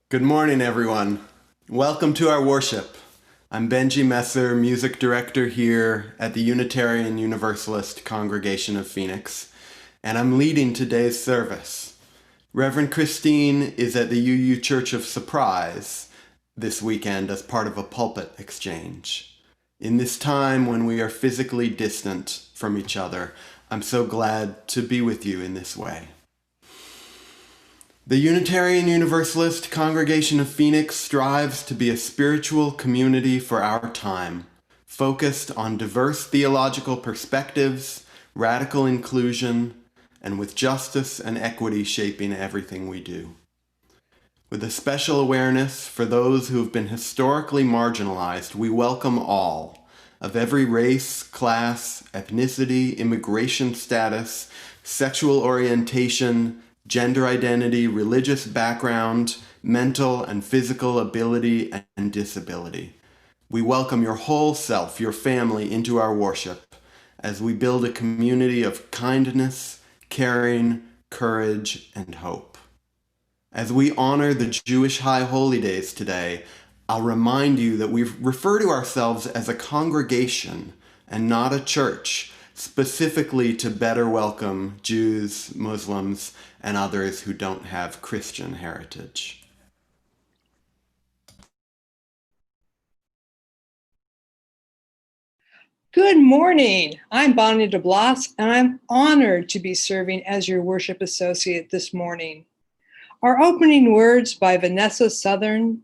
Good morning, everyone. Welcome to our worship. I'm Benjie Messer, music director here at the Unitarian Universalist Congregation of Phoenix, and I'm leading today's service. Reverend Christine is at the UU Church of Surprise this weekend as part of a pulpit exchange. In this time when we are physically distant from each other, I'm so glad to be with you in this way. The Unitarian Universalist Congregation of Phoenix strives to be a spiritual community for our time, focused on diverse theological perspectives, radical inclusion, and with justice and equity shaping everything we do. With a special awareness for those who have been historically marginalized, we welcome all, of every race, class, ethnicity, immigration status, sexual orientation, gender identity, religious background, mental and physical ability, and disability. We welcome your whole self, your family, into our worship as we build a community of kindness, caring, courage, and hope. As we honor the Jewish High Holy Days today, I'll remind you that we refer to ourselves as a congregation and not a church, specifically to better welcome Jews, Muslims, and others who don't have Christian heritage. Good morning. I'm Bonne de Blas, and I'm honored to be serving as your worship associate this morning. Our opening words by Vanessa Southern,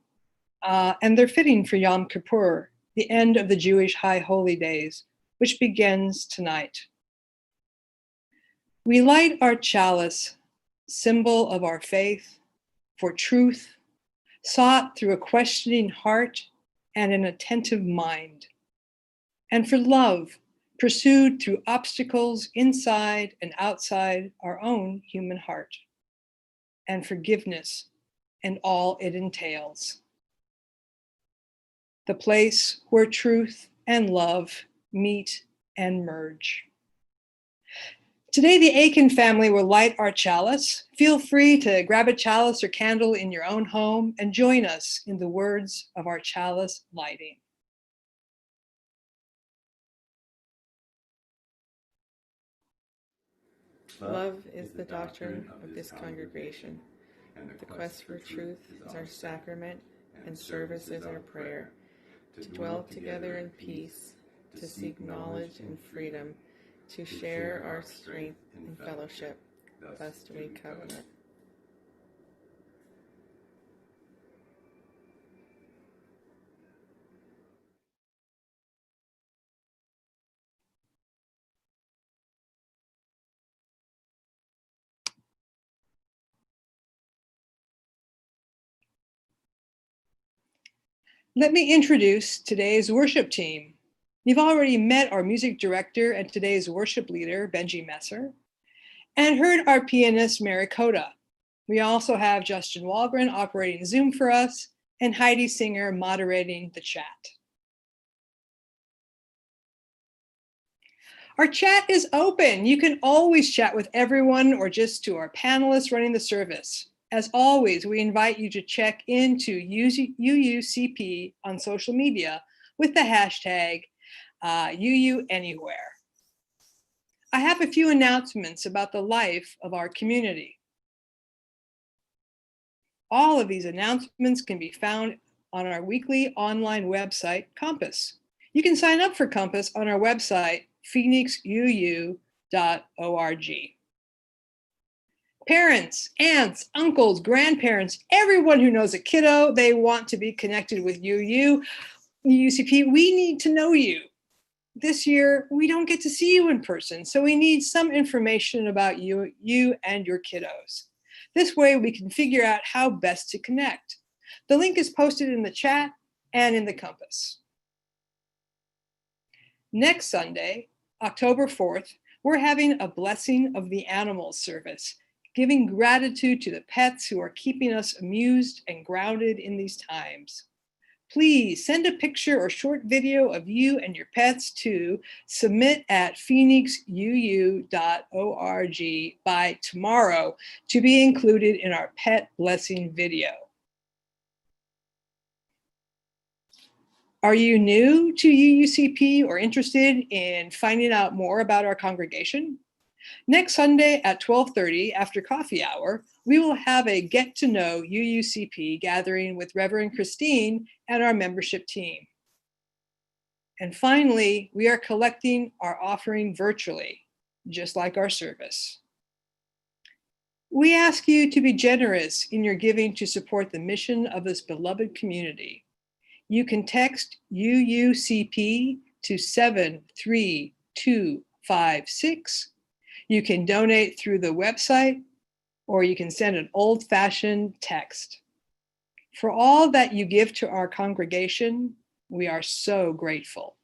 and they're fitting for Yom Kippur, the end of the Jewish High Holy Days, which begins tonight. We light our chalice, symbol of our faith, for truth, sought through a questioning heart and an attentive mind, and for love, pursued through obstacles inside and outside our own human heart, and forgiveness and all it entails. The place where truth and love meet and merge. Today, the Aiken family will light our chalice. Feel free to grab a chalice or candle in your own home and join us in the words of our chalice lighting. Love is the doctrine of this congregation. The quest for truth is our sacrament, and service is our prayer. To dwell together in peace, to seek knowledge and freedom, to share our strength and fellowship, thus do we covenant. Let me introduce today's worship team. You've already met our music director and today's worship leader, Benjie Messer, and heard our pianist, Mary Coda. We also have Justin Walgren operating Zoom for us and Heidi Singer moderating the chat. Our chat is open. You can always chat with everyone or just to our panelists running the service. As always, we invite you to check into UUCP on social media with the hashtag UUAnywhere. I have a few announcements about the life of our community. All of these announcements can be found on our weekly online website, Compass. You can sign up for Compass on our website, phoenixuu.org. Parents, aunts, uncles, grandparents, everyone who knows a kiddo, they want to be connected with UUCP, we need to know you. This year, we don't get to see you in person, so we need some information about you and your kiddos. This way, we can figure out how best to connect. The link is posted in the chat and in the Compass. Next Sunday, October 4th, we're having a Blessing of the Animals service, giving gratitude to the pets who are keeping us amused and grounded in these times. Please send a picture or short video of you and your pets to submit@phoenixuu.org by tomorrow to be included in our pet blessing video. Are you new to UUCP or interested in finding out more about our congregation? Next Sunday at 12:30 after coffee hour, we will have a Get to Know UUCP gathering with Reverend Christine and our membership team. And finally, we are collecting our offering virtually, just like our service. We ask you to be generous in your giving to support the mission of this beloved community. You can text UUCP to 73256. You can donate through the website, or you can send an old-fashioned text. For all that you give to our congregation, we are so grateful.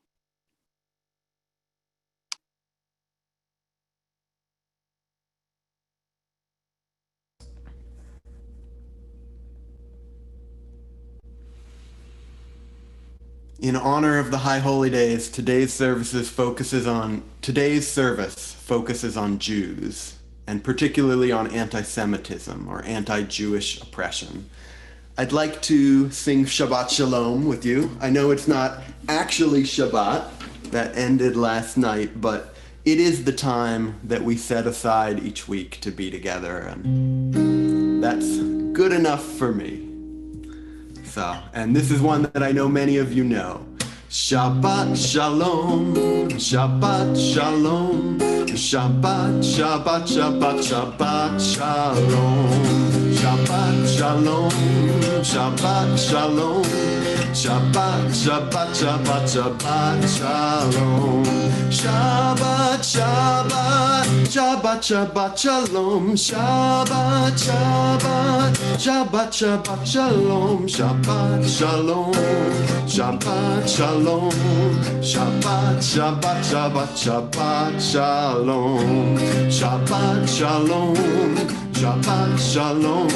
In honor of the High Holy Days, today's service focuses on Jews, and particularly on anti-Semitism or anti-Jewish oppression. I'd like to sing Shabbat Shalom with you. I know it's not actually Shabbat, that ended last night, but it is the time that we set aside each week to be together, and that's good enough for me. So, and this is one that I know many of you know. Shabbat Shalom, Shabbat Shalom, Shabbat, Shabbat, Shabbat, Shabbat Shalom, Shabbat Shalom, Shabbat Shalom, Shabbat, Shabbat, Shabbat, Shabbat Shalom, Shabbat, Shabbat, Shabbat, Shabbat Shalom, Shabbat, Shabbat, Shabbat, Shabbat Shalom, Shabbat Shalom, Shabbat Shalom, Shabbat, Shabbat, Shabbat, Shabbat Shalom, Shabbat Shalom, Shabbat Shalom,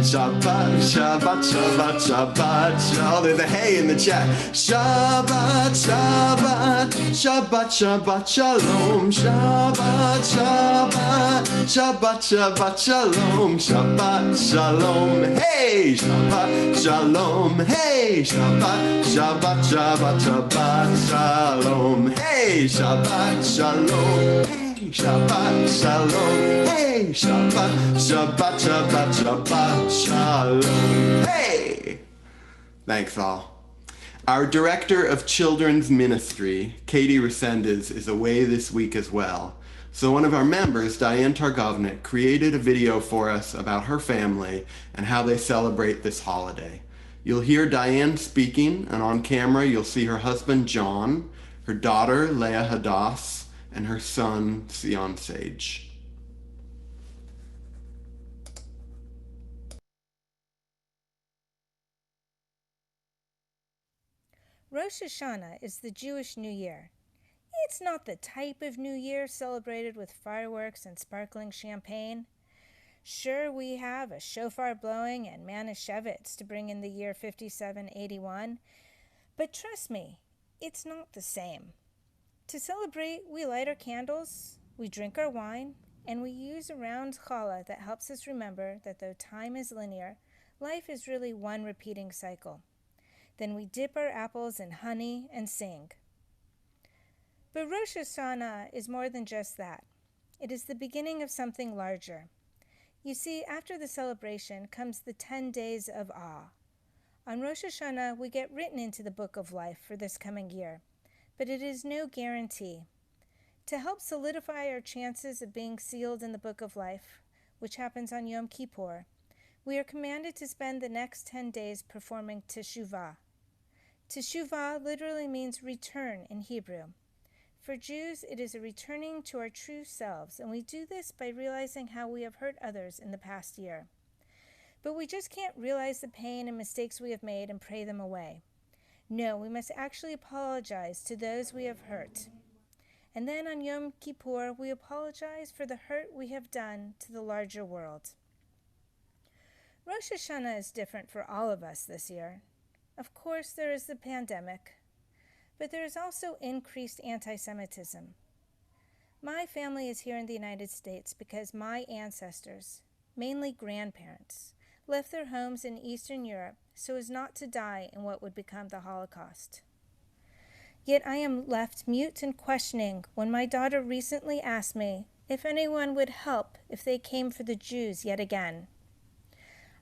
Shabbat, Shabbat, Shabbat, Shabbat Shalom. There's a hey in the chat. Shabbat, Shabbat, Shabbat, Shabbat Shalom, Shabbat, Shabbat, Shabbat, Shabbat Shalom, Shabbat Shalom, hey, Shabbat Shalom, hey, Shabbat, Shabbat, Shabbat, Shabbat Shalom, hey, Shabbat Shalom, hey, Shabbat Shalom, hey, Shabbat, Shabbat, Shabbat, Shabbat Shalom, hey. Thanks all. Our Director of Children's Ministry, Katie Resendez, is away this week as well. So one of our members, Diane Targovnik, created a video for us about her family and how they celebrate this holiday. You'll hear Diane speaking, and on camera you'll see her husband, John, her daughter, Leah Hadass, and her son, Sion Sage. Rosh Hashanah is the Jewish New Year. It's not the type of New Year celebrated with fireworks and sparkling champagne. Sure, we have a shofar blowing and Manischewitz to bring in the year 5781, but trust me, it's not the same. To celebrate, we light our candles, we drink our wine, and we use a round challah that helps us remember that though time is linear, life is really one repeating cycle. Then we dip our apples in honey and sing. But Rosh Hashanah is more than just that. It is the beginning of something larger. You see, after the celebration comes the 10 days of awe. On Rosh Hashanah, we get written into the book of life for this coming year, but it is no guarantee. To help solidify our chances of being sealed in the book of life, which happens on Yom Kippur, we are commanded to spend the next 10 days performing teshuvah. Teshuvah literally means return in Hebrew. For Jews, it is a returning to our true selves, and we do this by realizing how we have hurt others in the past year. But we just can't realize the pain and mistakes we have made and pray them away. No, we must actually apologize to those we have hurt. And then on Yom Kippur, we apologize for the hurt we have done to the larger world. Rosh Hashanah is different for all of us this year. Of course, there is the pandemic, but there is also increased anti-Semitism. My family is here in the United States because my ancestors, mainly grandparents, left their homes in Eastern Europe so as not to die in what would become the Holocaust. Yet I am left mute and questioning when my daughter recently asked me if anyone would help if they came for the Jews yet again.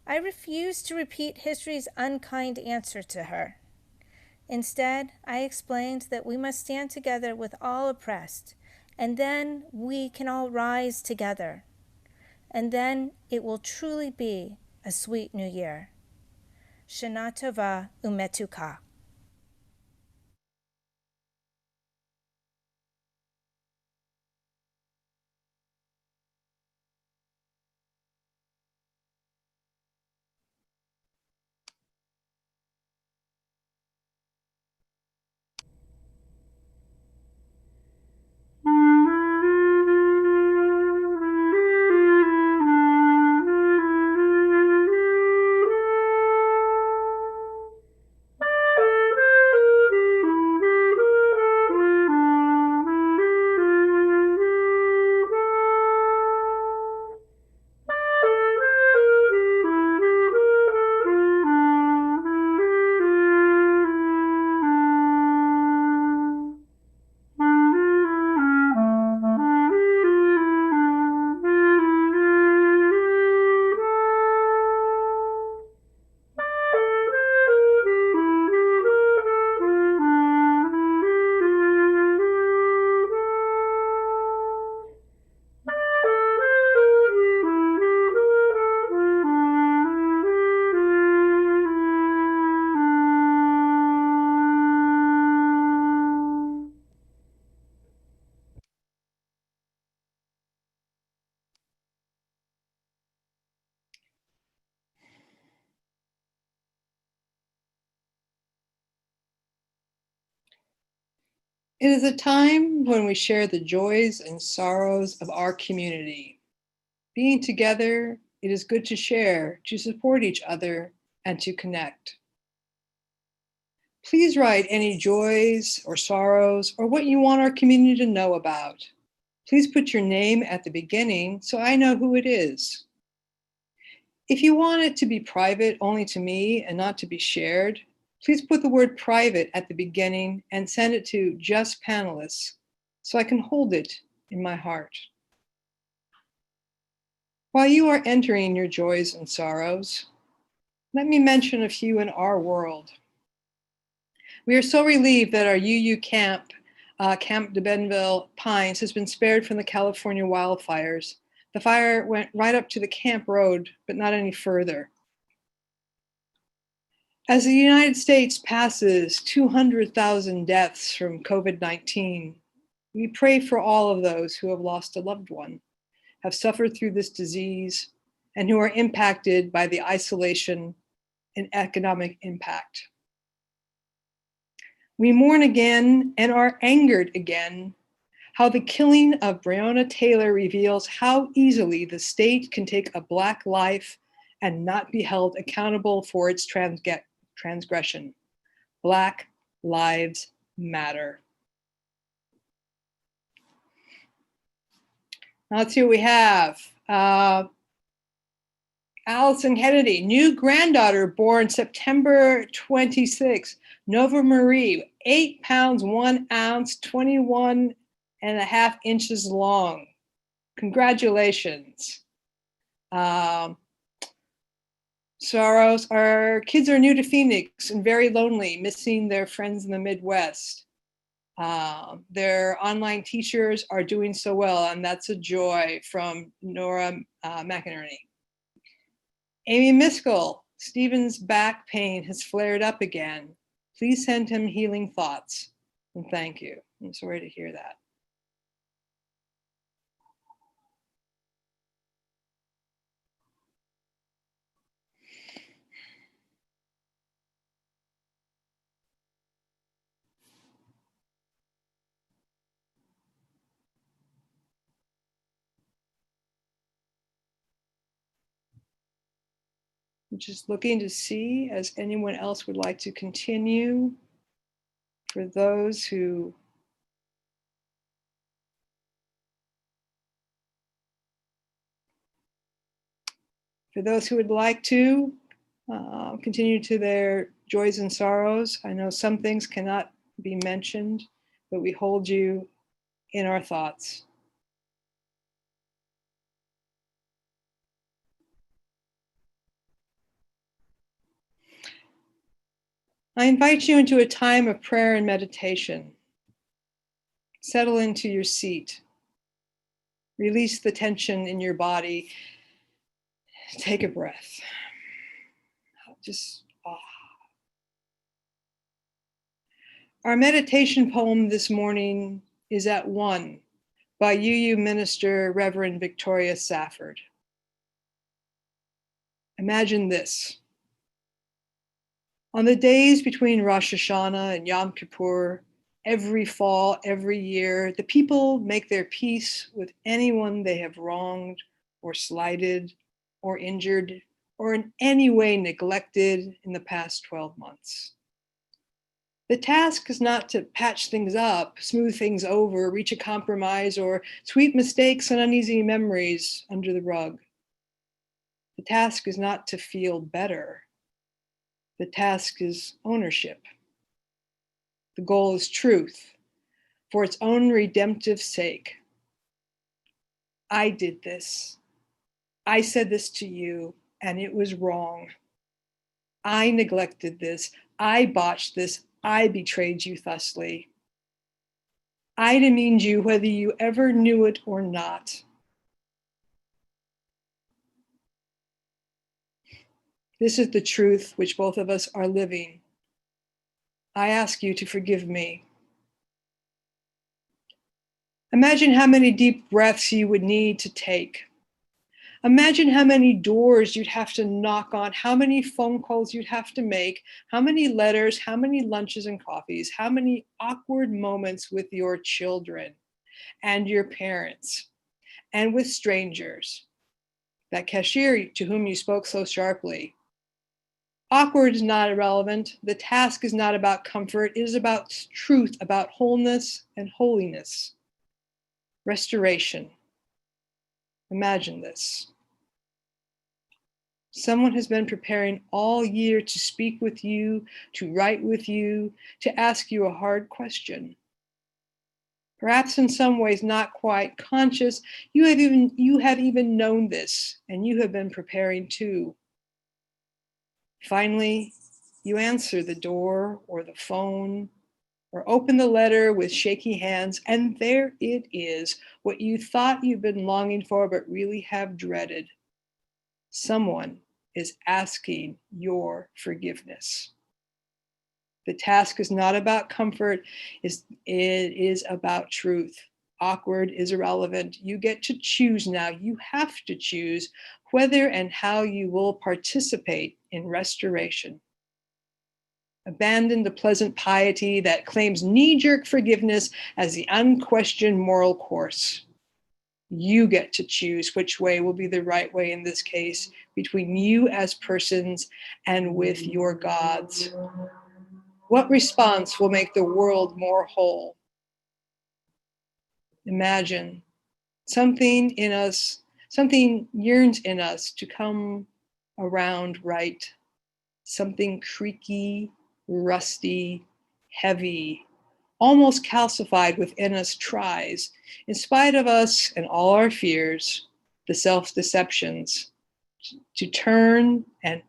I refused to repeat history's unkind answer to her. Instead, I explained that we must stand together with all oppressed, and then we can all rise together. And then it will truly be a sweet new year. Shana Tova Umetuka. It is a time when we share the joys and sorrows of our community. Being together, it is good to share, to support each other, and to connect. Please write any joys or sorrows or what you want our community to know about. Please put your name at the beginning so I know who it is. If you want it to be private only to me and not to be shared, please put the word private at the beginning and send it to just panelists so I can hold it in my heart. While you are entering your joys and sorrows, let me mention a few in our world. We are so relieved that our UU camp, Camp de Benville Pines, has been spared from the California wildfires. The fire went right up to the camp road, but not any further. As the United States passes 200,000 deaths from COVID-19, we pray for all of those who have lost a loved one, have suffered through this disease, and who are impacted by the isolation and economic impact. We mourn again and are angered again how the killing of Breonna Taylor reveals how easily the state can take a Black life and not be held accountable for its transgression. Black lives matter. Let's see what we have. Allison Kennedy, new granddaughter born September 26. Nova Marie, 8 pounds, 1 ounce, 21.5 inches long. Congratulations. Sorrows, our kids are new to Phoenix and very lonely, missing their friends in the Midwest. Their online teachers are doing so well, and that's a joy, from Nora McInerney. Amy Miskell, Stephen's back pain has flared up again. Please send him healing thoughts, and thank you. I'm sorry to hear that. I'm just looking to see as anyone else would like to continue. For those who would like to continue to their joys and sorrows. I know some things cannot be mentioned, but we hold you in our thoughts. I invite you into a time of prayer and meditation. Settle into your seat. Release the tension in your body. Take a breath. Just Our meditation poem this morning is At One by UU minister Reverend Victoria Safford. Imagine this. On the days between Rosh Hashanah and Yom Kippur, every fall, every year, the people make their peace with anyone they have wronged or slighted or injured or in any way neglected in the past 12 months. The task is not to patch things up, smooth things over, reach a compromise, or sweep mistakes and uneasy memories under the rug. The task is not to feel better. The task is ownership. The goal is truth for its own redemptive sake. I did this. I said this to you, and it was wrong. I neglected this. I botched this. I betrayed you thusly. I demeaned you whether you ever knew it or not. This is the truth which both of us are living. I ask you to forgive me. Imagine how many deep breaths you would need to take. Imagine how many doors you'd have to knock on, how many phone calls you'd have to make, how many letters, how many lunches and coffees, how many awkward moments with your children and your parents and with strangers, that cashier to whom you spoke so sharply. Awkward is not irrelevant. The task is not about comfort. It is about truth, about wholeness and holiness. Restoration. Imagine this. Someone has been preparing all year to speak with you, to write with you, to ask you a hard question. Perhaps in some ways not quite conscious, you have even known this, and you have been preparing too. Finally, you answer the door or the phone or open the letter with shaky hands, and there it is, what you thought you've been longing for but really have dreaded. Someone is asking your forgiveness. The task is not about comfort, it is about truth. Awkward is irrelevant. You get to choose now. You have to choose whether and how you will participate in restoration. Abandon the pleasant piety that claims knee-jerk forgiveness as the unquestioned moral course. You get to choose which way will be the right way in this case, between you as persons and with your gods. What response will make the world more whole? Imagine Something in us, something yearns in us to come around right. Something creaky, rusty, heavy, almost calcified within us tries, in spite of us and all our fears, the self-deceptions, to turn and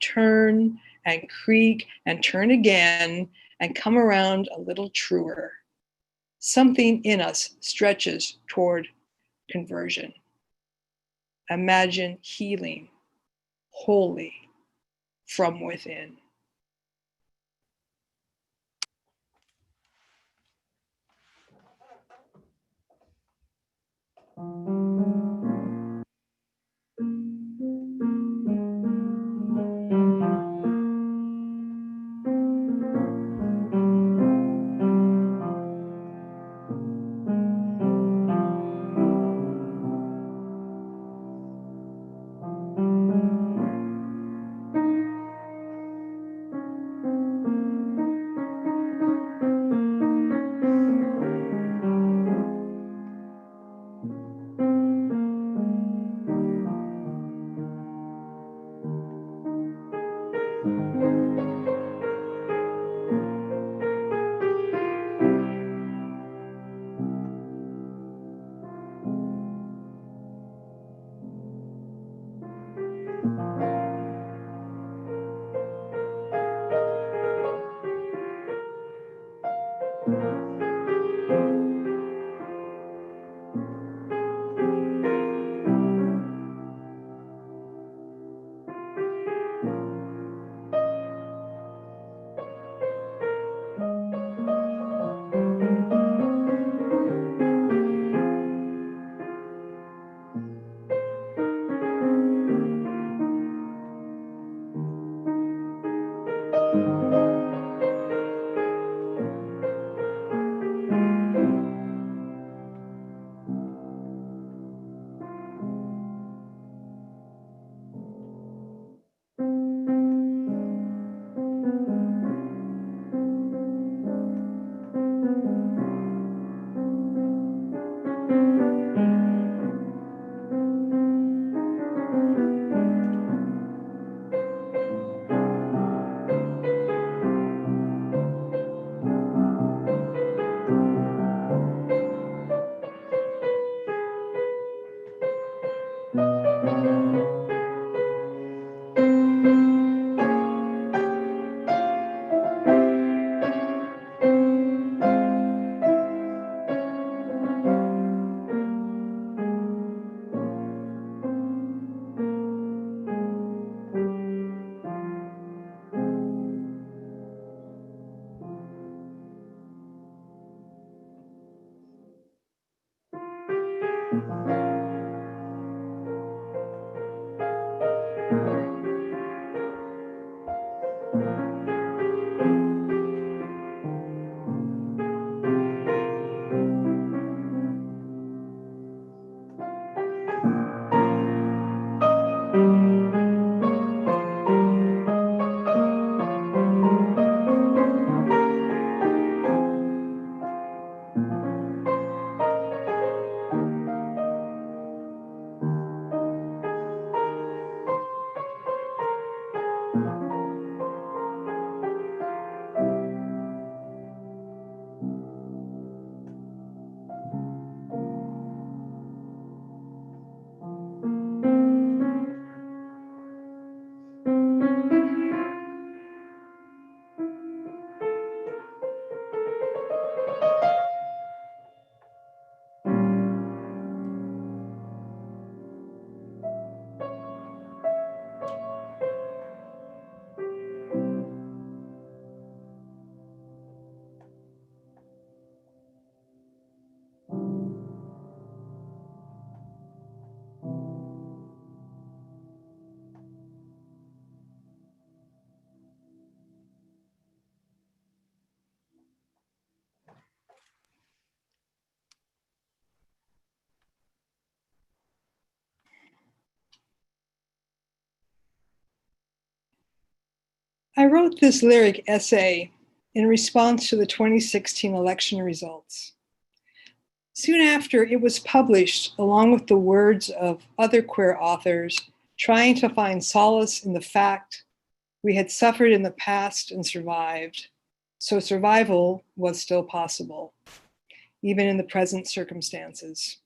creak and turn again and come around a little truer. Something in us stretches toward conversion. Imagine healing wholly from within. I wrote this lyric essay in response to the 2016 election results. Soon after, it was published along with the words of other queer authors trying to find solace in the fact we had suffered in the past and survived, so survival was still possible, even in the present circumstances.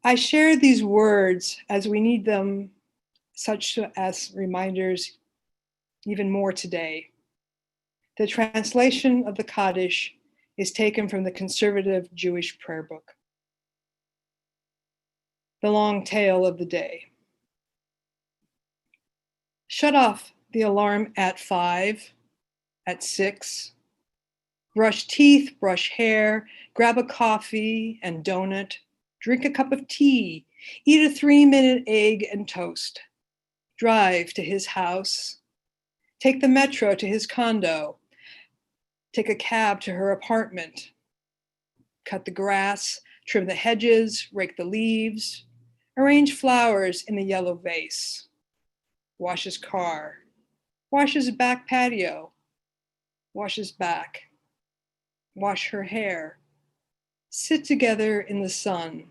I share these words as we need them, such as reminders even more today. The translation of the Kaddish is taken from the conservative Jewish prayer book. The long tale of the day. Shut off the alarm at 5, at 6. Brush teeth, brush hair, grab a coffee and donut, drink a cup of tea, eat a 3-minute egg and toast, drive to his house, take the metro to his condo, take a cab to her apartment, cut the grass, trim the hedges, rake the leaves, arrange flowers in the yellow vase, wash his car, wash his back patio, wash his back, wash her hair, sit together in the sun,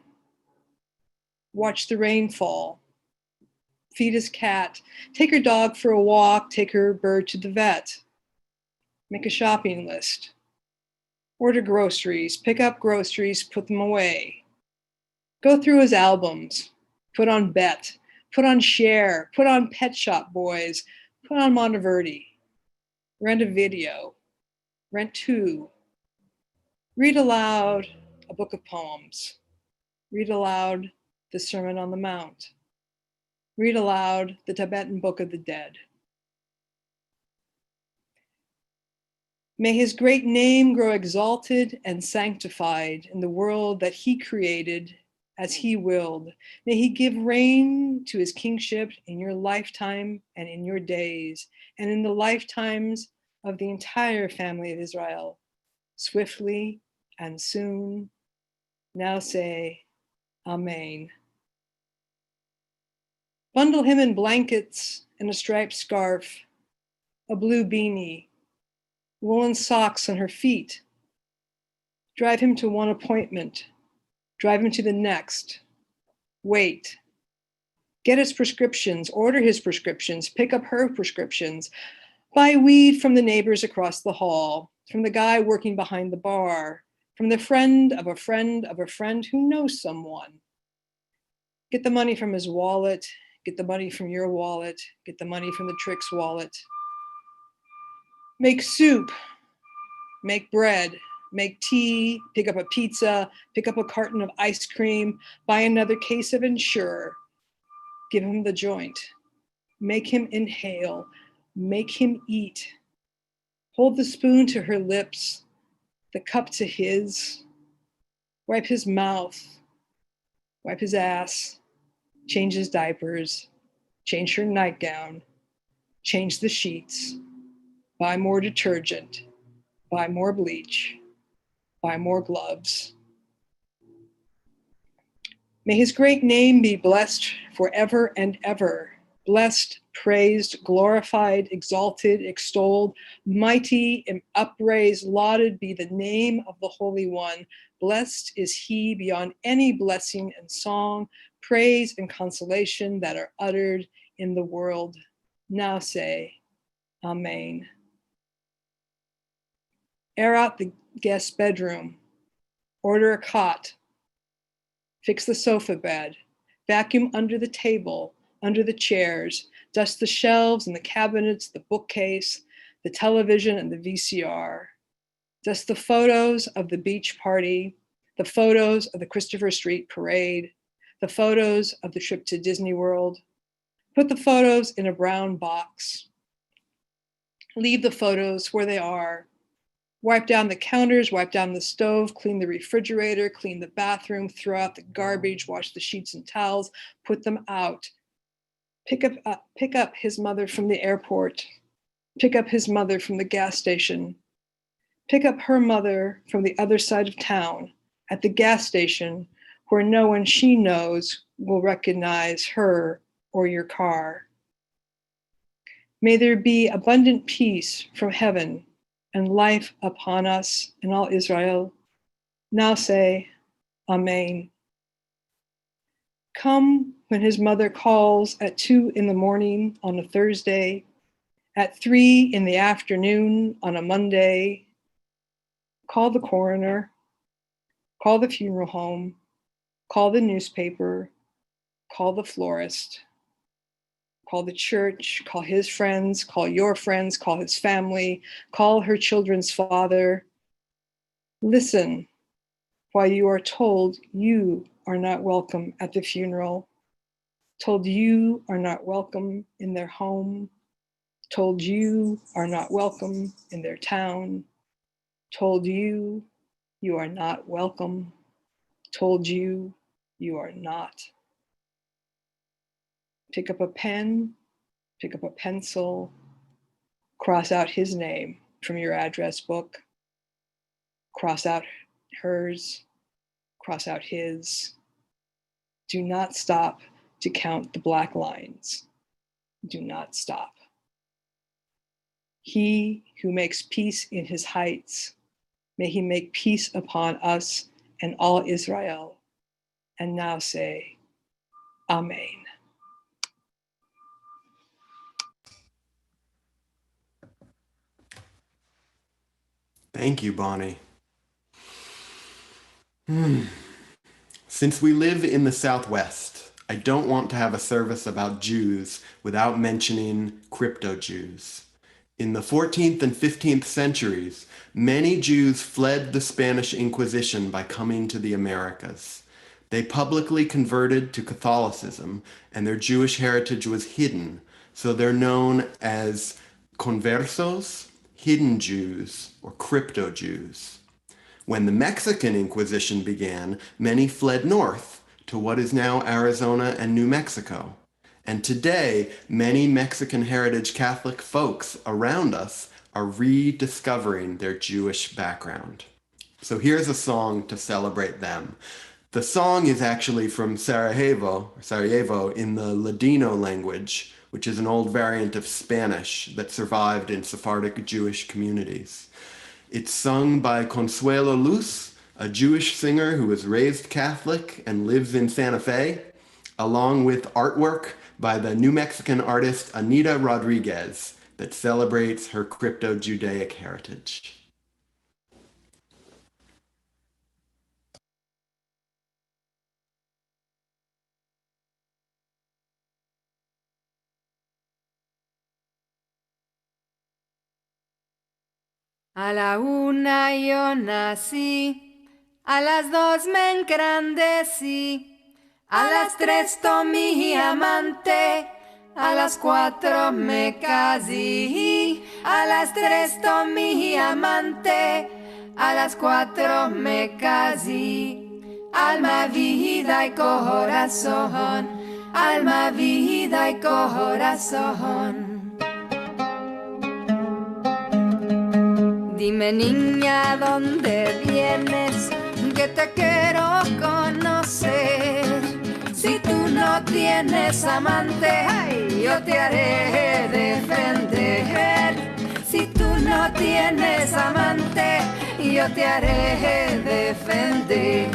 watch the rain fall, feed his cat, take her dog for a walk, take her bird to the vet, make a shopping list, order groceries, pick up groceries, put them away, go through his albums, put on Bet, put on Cher, put on Pet Shop Boys, put on Monteverdi, rent a video, rent 2, read aloud a book of poems, read aloud the Sermon on the Mount, read aloud the Tibetan Book of the Dead. May his great name grow exalted and sanctified in the world that he created as he willed. May he give reign to his kingship in your lifetime and in your days, and in the lifetimes of the entire family of Israel, swiftly and soon. Now say, Amen. Bundle him in blankets and a striped scarf, a blue beanie, woolen socks on her feet. Drive him to one appointment. Drive him to the next. Wait. Get his prescriptions, order his prescriptions, pick up her prescriptions. Buy weed from the neighbors across the hall, from the guy working behind the bar, from the friend of a friend of a friend who knows someone. Get the money from his wallet, get the money from your wallet, get the money from the trick's wallet. Make soup, make bread, make tea, pick up a pizza, pick up a carton of ice cream, buy another case of Ensure. Give him the joint. Make him inhale. Make him eat. Hold the spoon to her lips, the cup to his. Wipe his mouth. Wipe his ass. Change his diapers. Change her nightgown. Change the sheets. Buy more detergent. Buy more bleach. Buy more gloves. May his great name be blessed forever and ever. Blessed, praised, glorified, exalted, extolled, mighty, and upraised, lauded be the name of the Holy One. Blessed is he beyond any blessing and song, praise and consolation that are uttered in the world. Now say, Amen. Air out the guest bedroom. Order a cot. Fix the sofa bed. Vacuum under the table, under the chairs. Dust the shelves and the cabinets, the bookcase, the television and the VCR. Dust the photos of the beach party, the photos of the Christopher Street parade, the photos of the trip to Disney World. Put the photos in a brown box. Leave the photos where they are. Wipe down the counters, wipe down the stove, clean the refrigerator, clean the bathroom, throw out the garbage, wash the sheets and towels, put them out. Pick up his mother from the airport. Pick up his mother from the gas station. Pick up her mother from the other side of town at the gas station where no one she knows will recognize her or your car. May there be abundant peace from heaven and life upon us and all Israel. Now say, Amen. Come when his mother calls at 2 a.m. on a Thursday, at 3 p.m. on a Monday. Call the coroner, call the funeral home, call the newspaper, call the florist, call the church, call his friends, call your friends, call his family, call her children's father. Listen while you are told you are not welcome at the funeral, told you are not welcome in their home, told you are not welcome in their town, told you you are not welcome, told you you are not. Pick up a pen, pick up a pencil, cross out his name from your address book, cross out hers, cross out his. Do not stop to count the black lines. Do not stop. He who makes peace in his heights, may he make peace upon us and all Israel. And now say, Amen. Thank you, Bonnie. Since we live in the Southwest, I don't want to have a service about Jews without mentioning crypto-Jews. In the 14th and 15th centuries, many Jews fled the Spanish Inquisition by coming to the Americas. They publicly converted to Catholicism, and their Jewish heritage was hidden, so they're known as conversos, hidden Jews, or crypto-Jews. When the Mexican Inquisition began, many fled north to what is now Arizona and New Mexico. And today, many Mexican heritage Catholic folks around us are rediscovering their Jewish background. So here's a song to celebrate them. The song is actually from Sarajevo in the Ladino language, which is an old variant of Spanish that survived in Sephardic Jewish communities. It's sung by Consuelo Luz, a Jewish singer who was raised Catholic and lives in Santa Fe, along with artwork by the New Mexican artist Anita Rodriguez that celebrates her crypto-Judaic heritage. A la 1 yo nací, a las 2 me engrandecí, a las 3 tomé mi amante, a las 4 me casé, a las 3 tomé mi amante, a las 4 me casé. Alma, vida y corazón, alma, vida y corazón. Dime, niña, ¿dónde vienes? Que te quiero conocer. Si tú no tienes amante, ay, yo te haré defender. Si tú no tienes amante, yo te haré defender.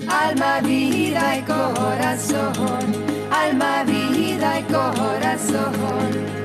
Alma, vida y corazón, alma, vida y corazón.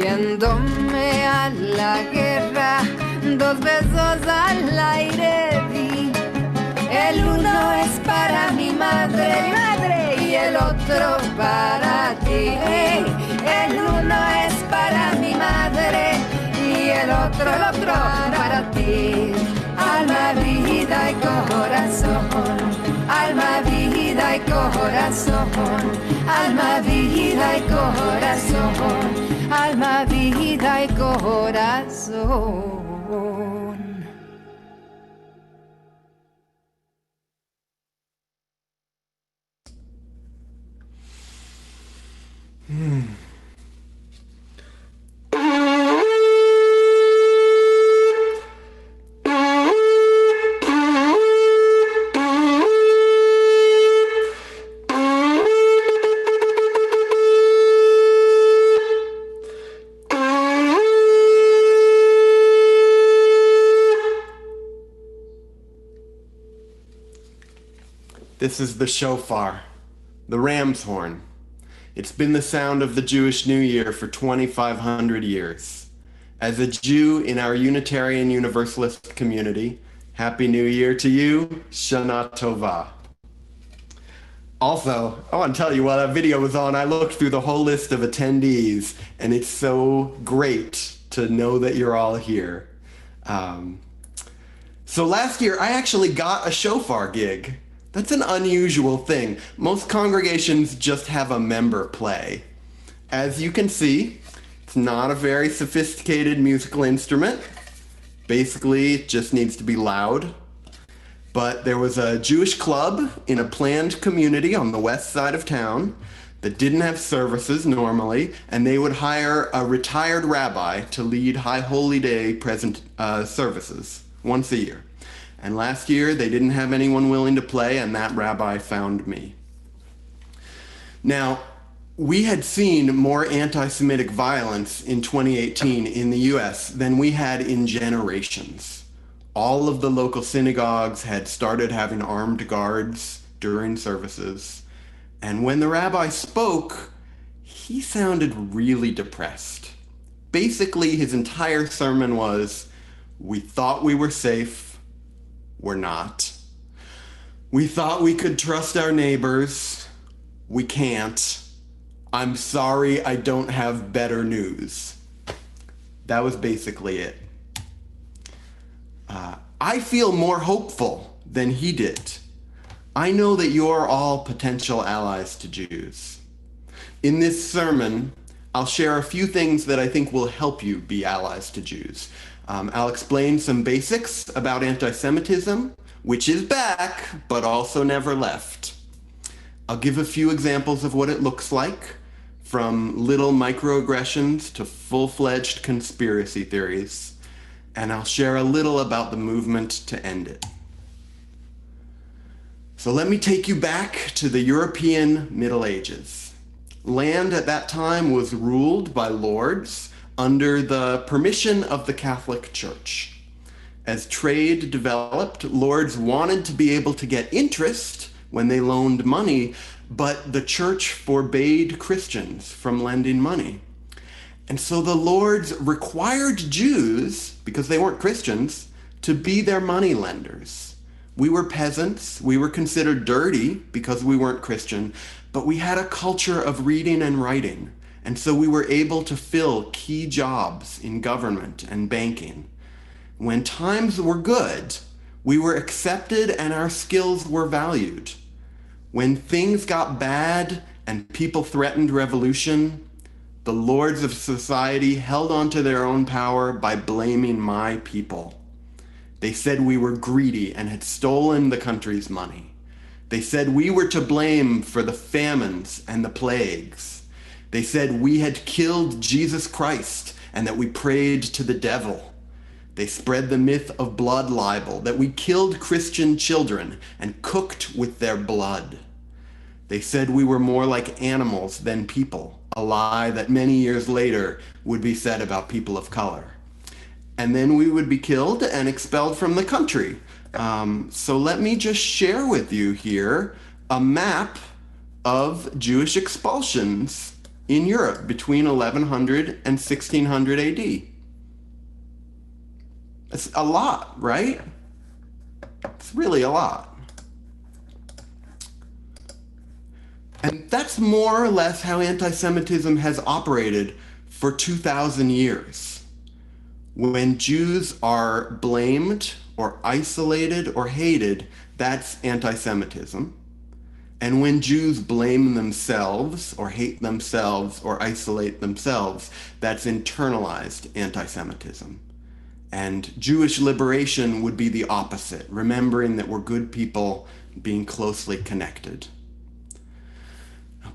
Yéndome a la guerra, 2 besos al aire di. El uno es para mi madre, y el otro para ti. El uno es para mi madre y el otro para ti. Alma, vida y corazón, alma, vida y corazón, alma, vida y corazón. Alma, vida y corazón. This is the shofar, the ram's horn. It's been the sound of the Jewish New Year for 2,500 years. As a Jew in our Unitarian Universalist community, Happy New Year to you, Shana Tova. Also, I want to tell you, while that video was on, I looked through the whole list of attendees, and it's so great to know that you're all here. So last year, I actually got a shofar gig. That's an unusual thing. Most congregations just have a member play. As you can see, it's not a very sophisticated musical instrument. Basically, it just needs to be loud. But there was a Jewish club in a planned community on the west side of town that didn't have services normally, and they would hire a retired rabbi to lead High Holy Day services once a year. And last year, they didn't have anyone willing to play, and that rabbi found me. Now, we had seen more anti-Semitic violence in 2018 in the US than we had in generations. All of the local synagogues had started having armed guards during services. And when the rabbi spoke, he sounded really depressed. Basically, his entire sermon was, "We thought we were safe. We're not. We thought we could trust our neighbors. We can't. I'm sorry I don't have better news." That was basically it. I feel more hopeful than he did. I know that you're all potential allies to Jews. In this sermon, I'll share a few things that I think will help you be allies to Jews. I'll explain some basics about anti-Semitism, which is back, but also never left. I'll give a few examples of what it looks like, from little microaggressions to full-fledged conspiracy theories, and I'll share a little about the movement to end it. So let me take you back to the European Middle Ages. Land at that time was ruled by lords under the permission of the Catholic Church. As trade developed, lords wanted to be able to get interest when they loaned money, but the church forbade Christians from lending money. And so the lords required Jews, because they weren't Christians, to be their money lenders. We were peasants, we were considered dirty because we weren't Christian, but we had a culture of reading and writing. And so we were able to fill key jobs in government and banking. When times were good, we were accepted and our skills were valued. When things got bad and people threatened revolution, the lords of society held on to their own power by blaming my people. They said we were greedy and had stolen the country's money. They said we were to blame for the famines and the plagues. They said we had killed Jesus Christ and that we prayed to the devil. They spread the myth of blood libel, that we killed Christian children and cooked with their blood. They said we were more like animals than people, a lie that many years later would be said about people of color. And then we would be killed and expelled from the country. So let me just share with you here a map of Jewish expulsions in Europe between 1100 and 1600 AD. It's a lot, right? It's really a lot. And that's more or less how anti-Semitism has operated for 2,000 years. When Jews are blamed or isolated or hated, that's anti-Semitism. And when Jews blame themselves or hate themselves or isolate themselves, that's internalized anti-Semitism. And Jewish liberation would be the opposite, remembering that we're good people being closely connected.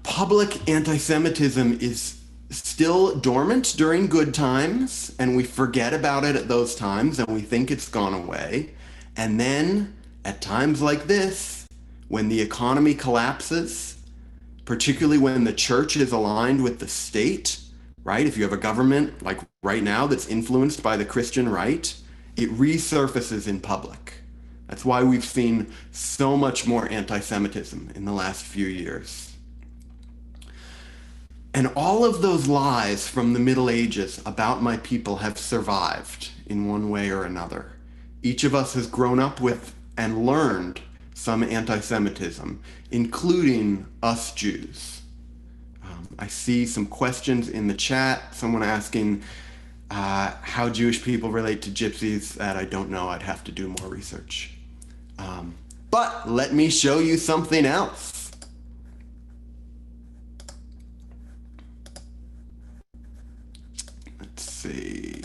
Public anti-Semitism is still dormant during good times, and we forget about it at those times, and we think it's gone away. And then, at times like this, when the economy collapses, particularly when the church is aligned with the state, right? If you have a government like right now that's influenced by the Christian right, it resurfaces in public. That's why we've seen so much more anti-Semitism in the last few years. And all of those lies from the Middle Ages about my people have survived in one way or another. Each of us has grown up with and learned some anti-Semitism, including us Jews. I see some questions in the chat, someone asking how Jewish people relate to gypsies. That I don't know, I'd have to do more research. But let me show you something else. Let's see.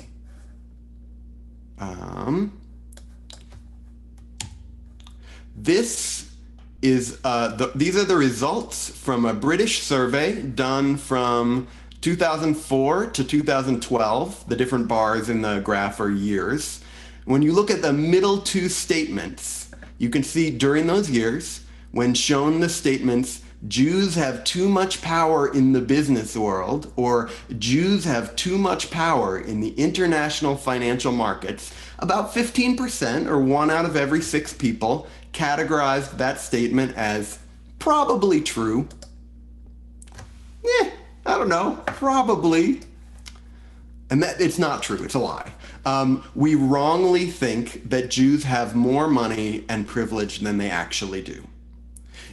This is these are the results from a British survey done from 2004 to 2012. The different bars in the graph are years. When you look at the middle two statements, you can see during those years, when shown the statements, Jews have too much power in the business world, or Jews have too much power in the international financial markets, about 15%, or 1 out of every 6 people, categorized that statement as probably true. I don't know, probably. And that it's not true, it's a lie. We wrongly think that Jews have more money and privilege than they actually do.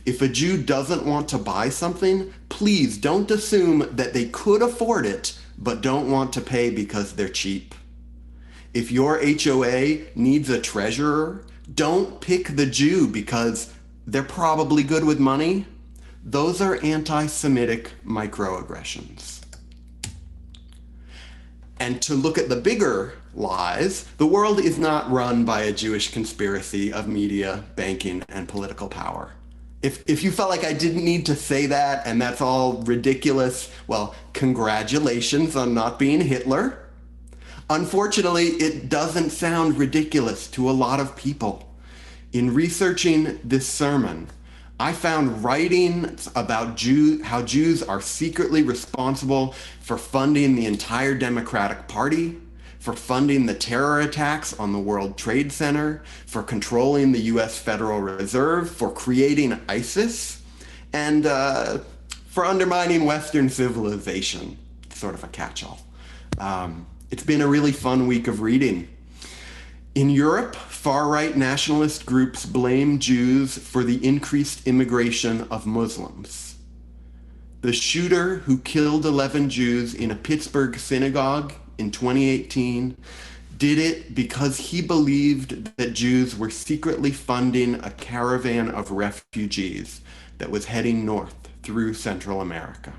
If a Jew doesn't want to buy something, please don't assume that they could afford it, but don't want to pay because they're cheap. If your HOA needs a treasurer, don't pick the Jew because they're probably good with money. Those are anti-Semitic microaggressions. And to look at the bigger lies, the world is not run by a Jewish conspiracy of media, banking, and political power. If you felt like I didn't need to say that and that's all ridiculous, well, congratulations on not being Hitler. Unfortunately, it doesn't sound ridiculous to a lot of people. In researching this sermon, I found writings about how Jews are secretly responsible for funding the entire Democratic Party, for funding the terror attacks on the World Trade Center, for controlling the US Federal Reserve, for creating ISIS, and for undermining Western civilization. Sort of a catch-all. It's been a really fun week of reading. In Europe, far-right nationalist groups blame Jews for the increased immigration of Muslims. The shooter who killed 11 Jews in a Pittsburgh synagogue in 2018 did it because he believed that Jews were secretly funding a caravan of refugees that was heading north through Central America.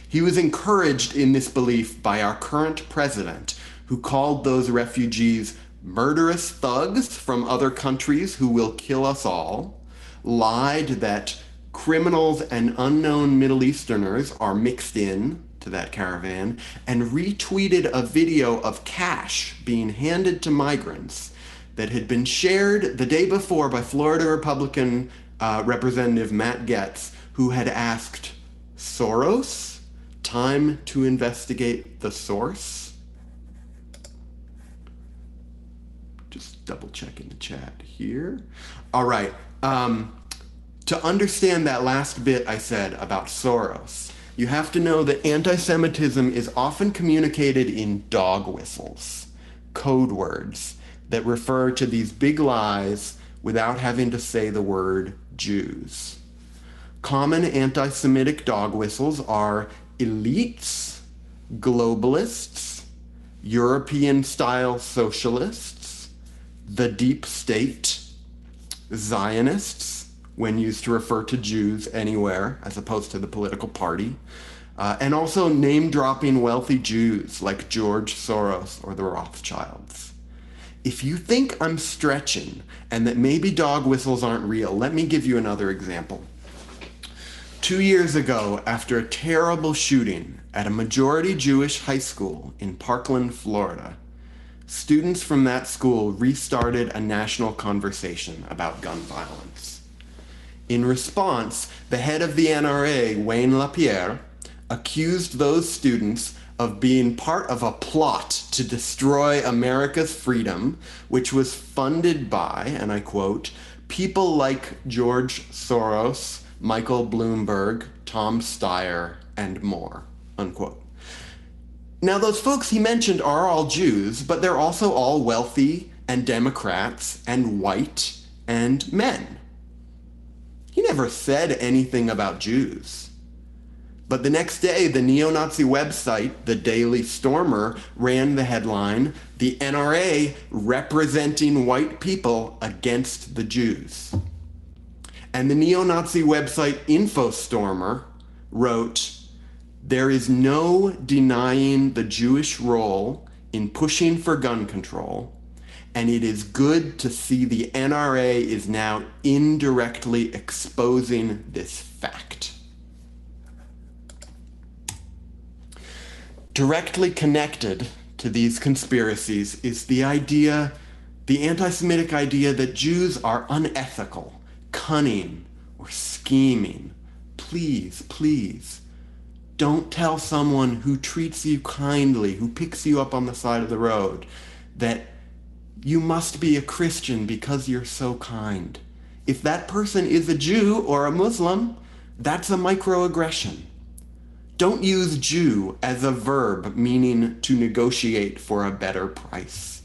He was encouraged in this belief by our current president, who called those refugees murderous thugs from other countries who will kill us all, lied that criminals and unknown Middle Easterners are mixed in to that caravan, and retweeted a video of cash being handed to migrants that had been shared the day before by Florida Republican Representative Matt Gaetz, who had asked Soros time to investigate the source. Just double checking the chat here. All right. To understand that last bit I said about Soros, you have to know that anti-Semitism is often communicated in dog whistles, code words that refer to these big lies without having to say the word Jews. Common anti-Semitic dog whistles are elites, globalists, European-style socialists, the deep state, Zionists, when used to refer to Jews anywhere as opposed to the political party, and also name-dropping wealthy Jews like George Soros or the Rothschilds. If you think I'm stretching and that maybe dog whistles aren't real, let me give you another example. 2 years ago, after a terrible shooting at a majority Jewish high school in Parkland, Florida, students from that school restarted a national conversation about gun violence. In response, the head of the NRA, Wayne LaPierre, accused those students of being part of a plot to destroy America's freedom, which was funded by, and I quote, people like George Soros, Michael Bloomberg, Tom Steyer, and more, unquote. Now, those folks he mentioned are all Jews, but they're also all wealthy and Democrats and white and men. He never said anything about Jews. But the next day, the neo-Nazi website, the Daily Stormer, ran the headline, "The NRA representing white people against the Jews." And the neo-Nazi website InfoStormer wrote, "There is no denying the Jewish role in pushing for gun control, and it is good to see the NRA is now indirectly exposing this fact." Directly connected to these conspiracies is the anti-Semitic idea that Jews are unethical, cunning, or scheming. Please, please, don't tell someone who treats you kindly, who picks you up on the side of the road, that you must be a Christian because you're so kind. If that person is a Jew or a Muslim, that's a microaggression. Don't use Jew as a verb meaning to negotiate for a better price.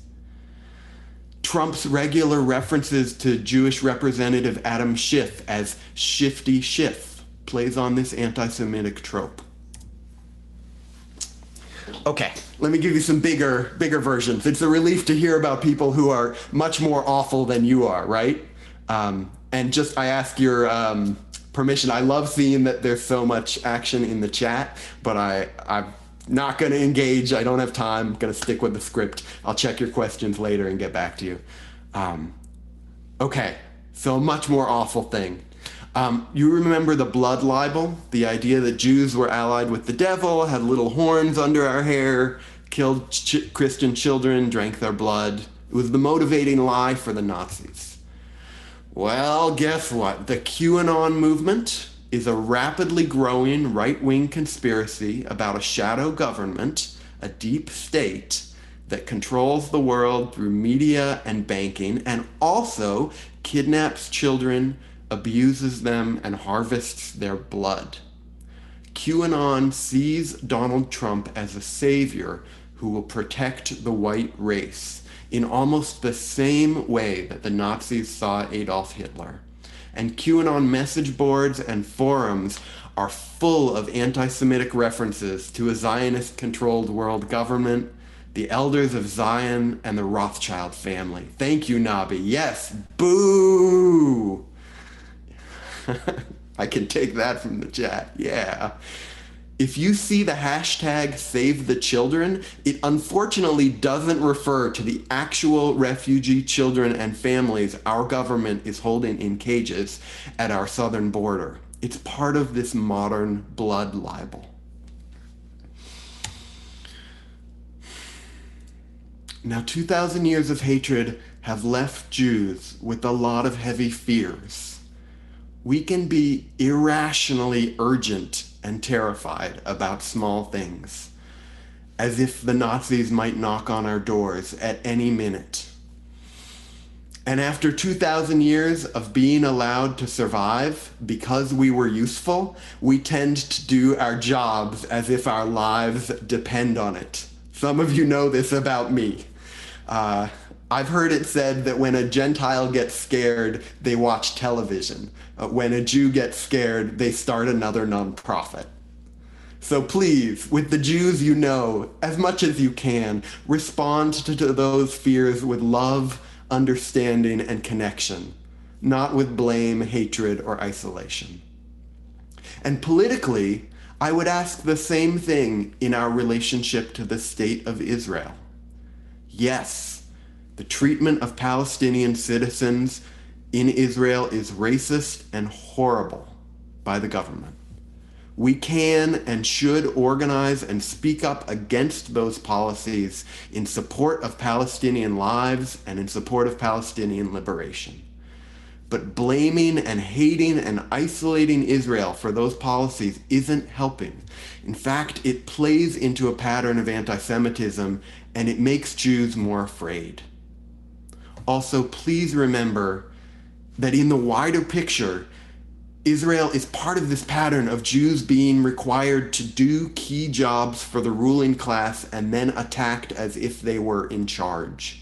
Trump's regular references to Jewish Representative Adam Schiff as Shifty Schiff plays on this anti-Semitic trope. Okay, let me give you some bigger versions. It's a relief to hear about people who are much more awful than you are, right? And just, I ask your permission. I love seeing that there's so much action in the chat, but I'm not going to engage. I don't have time. I'm going to stick with the script. I'll check your questions later and get back to you. Okay, so a much more awful thing. You remember the blood libel? The idea that Jews were allied with the devil, had little horns under our hair, killed Christian children, drank their blood. It was the motivating lie for the Nazis. Well, guess what? The QAnon movement is a rapidly growing right-wing conspiracy about a shadow government, a deep state, that controls the world through media and banking, and also kidnaps children, abuses them, and harvests their blood. QAnon sees Donald Trump as a savior who will protect the white race in almost the same way that the Nazis saw Adolf Hitler. And QAnon message boards and forums are full of anti-Semitic references to a Zionist-controlled world government, the Elders of Zion, and the Rothschild family. Thank you, Nabi. Yes, boo! I can take that from the chat, yeah. If you see the hashtag Save the Children, it unfortunately doesn't refer to the actual refugee children and families our government is holding in cages at our southern border. It's part of this modern blood libel. Now, 2,000 years of hatred have left Jews with a lot of heavy fears. We can be irrationally urgent and terrified about small things, as if the Nazis might knock on our doors at any minute. And after 2,000 years of being allowed to survive because we were useful, we tend to do our jobs as if our lives depend on it. Some of you know this about me. I've heard it said that when a Gentile gets scared, they watch television. When a Jew gets scared, they start another nonprofit. So please, with the Jews you know, as much as you can, respond to those fears with love, understanding, and connection, not with blame, hatred, or isolation. And politically, I would ask the same thing in our relationship to the state of Israel. Yes, the treatment of Palestinian citizens in Israel is racist and horrible by the government. We can and should organize and speak up against those policies in support of Palestinian lives and in support of Palestinian liberation. But blaming and hating and isolating Israel for those policies isn't helping. In fact, it plays into a pattern of anti-Semitism, and it makes Jews more afraid. Also, please remember that in the wider picture, Israel is part of this pattern of Jews being required to do key jobs for the ruling class and then attacked as if they were in charge.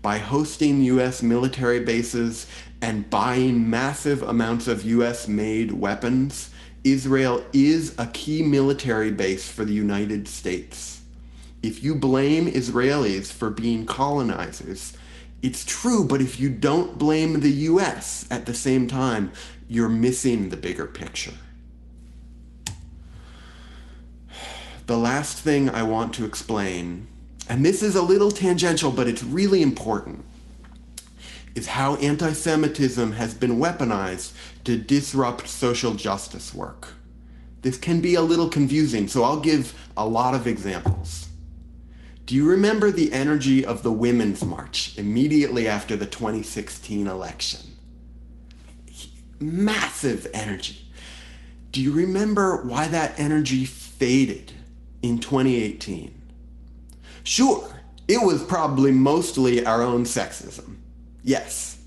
By hosting US military bases and buying massive amounts of US-made weapons, Israel is a key military base for the United States. If you blame Israelis for being colonizers, it's true, but if you don't blame the US at the same time, you're missing the bigger picture. The last thing I want to explain, and this is a little tangential, but it's really important, is how anti-Semitism has been weaponized to disrupt social justice work. This can be a little confusing, so I'll give a lot of examples. Do you remember the energy of the Women's March immediately after the 2016 election? Massive energy. Do you remember why that energy faded in 2018? Sure, it was probably mostly our own sexism. Yes.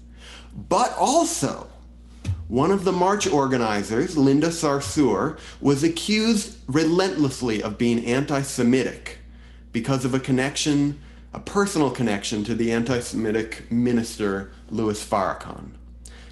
But also, one of the march organizers, Linda Sarsour, was accused relentlessly of being anti-Semitic because of a personal connection to the anti-Semitic minister, Louis Farrakhan.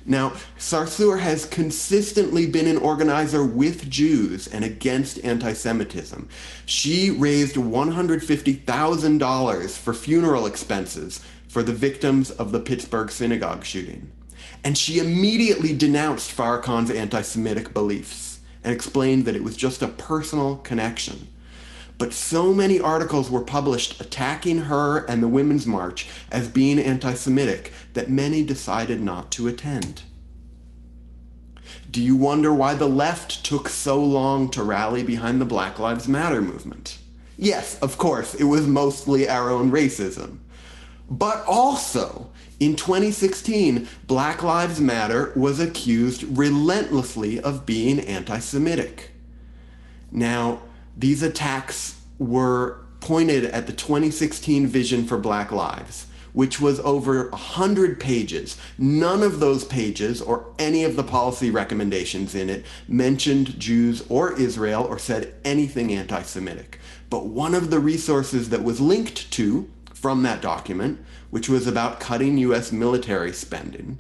Now, Sarsour has consistently been an organizer with Jews and against anti-Semitism. She raised $150,000 for funeral expenses for the victims of the Pittsburgh synagogue shooting. And she immediately denounced Farrakhan's anti-Semitic beliefs and explained that it was just a personal connection. But so many articles were published attacking her and the Women's March as being anti-Semitic that many decided not to attend. Do you wonder why the left took so long to rally behind the Black Lives Matter movement? Yes, of course, it was mostly our own racism. But also, in 2016, Black Lives Matter was accused relentlessly of being anti-Semitic. Now, these attacks were pointed at the 2016 Vision for Black Lives, which was over 100 pages. None of those pages or any of the policy recommendations in it mentioned Jews or Israel or said anything anti-Semitic. But one of the resources that was linked to from that document, which was about cutting US military spending,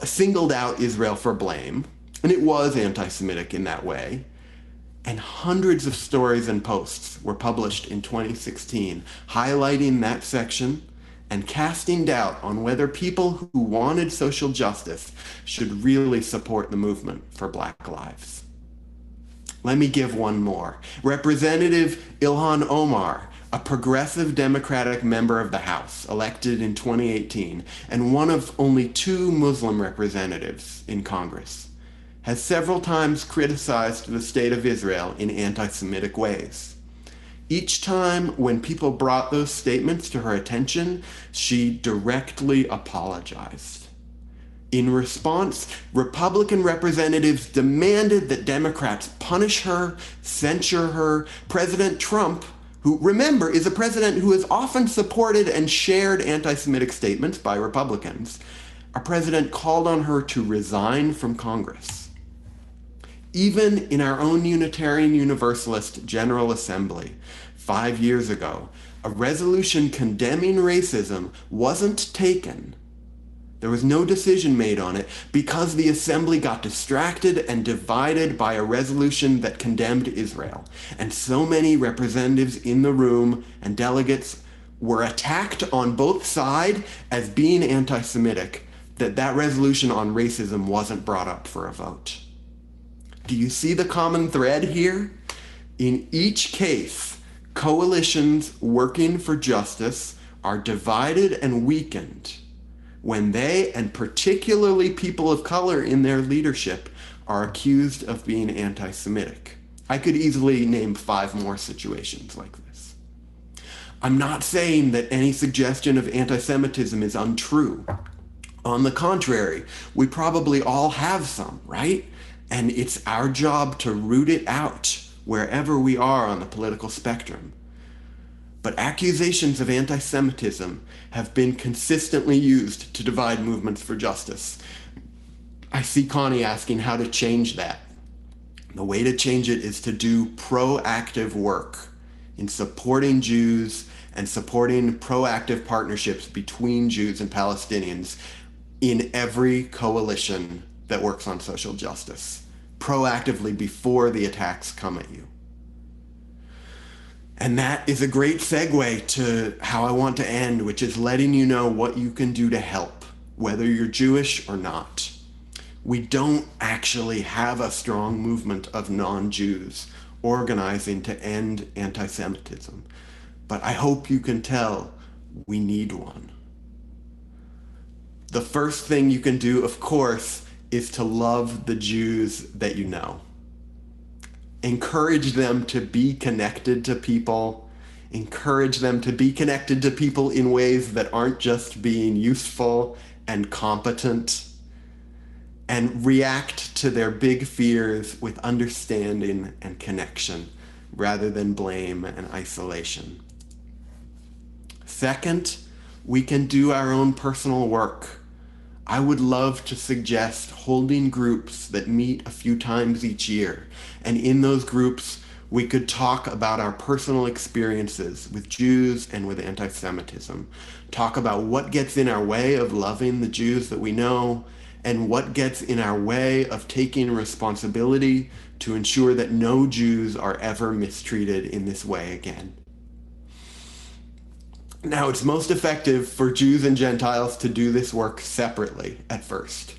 singled out Israel for blame, and it was anti-Semitic in that way. And hundreds of stories and posts were published in 2016 highlighting that section and casting doubt on whether people who wanted social justice should really support the movement for Black lives. Let me give one more. Representative Ilhan Omar, a progressive Democratic member of the House, elected in 2018, and one of only 2 Muslim representatives in Congress, has several times criticized the state of Israel in anti-Semitic ways. Each time when people brought those statements to her attention, she directly apologized. In response, Republican representatives demanded that Democrats punish her, censure her. President Trump, who, remember, is a president who has often supported and shared anti-Semitic statements by Republicans, our president called on her to resign from Congress. Even in our own Unitarian Universalist General Assembly 5 years ago, a resolution condemning racism wasn't taken. There was no decision made on it because the Assembly got distracted and divided by a resolution that condemned Israel. And so many representatives in the room and delegates were attacked on both sides as being anti-Semitic that resolution on racism wasn't brought up for a vote. Do you see the common thread here? In each case, coalitions working for justice are divided and weakened when they, and particularly people of color in their leadership, are accused of being anti-Semitic. I could easily name 5 more situations like this. I'm not saying that any suggestion of anti-Semitism is untrue. On the contrary, we probably all have some, right? And it's our job to root it out wherever we are on the political spectrum. But accusations of anti-Semitism have been consistently used to divide movements for justice. I see Connie asking how to change that. The way to change it is to do proactive work in supporting Jews and supporting proactive partnerships between Jews and Palestinians in every coalition that works on social justice, proactively before the attacks come at you. And that is a great segue to how I want to end, which is letting you know what you can do to help, whether you're Jewish or not. We don't actually have a strong movement of non-Jews organizing to end anti-Semitism, but I hope you can tell we need one. The first thing you can do, of course, is to love the Jews that you know. Encourage them to be connected to people. Encourage them to be connected to people in ways that aren't just being useful and competent. And react to their big fears with understanding and connection, rather than blame and isolation. Second, we can do our own personal work. I would love to suggest holding groups that meet a few times each year. And in those groups, we could talk about our personal experiences with Jews and with anti-Semitism. Talk about what gets in our way of loving the Jews that we know, and what gets in our way of taking responsibility to ensure that no Jews are ever mistreated in this way again. Now, it's most effective for Jews and Gentiles to do this work separately at first.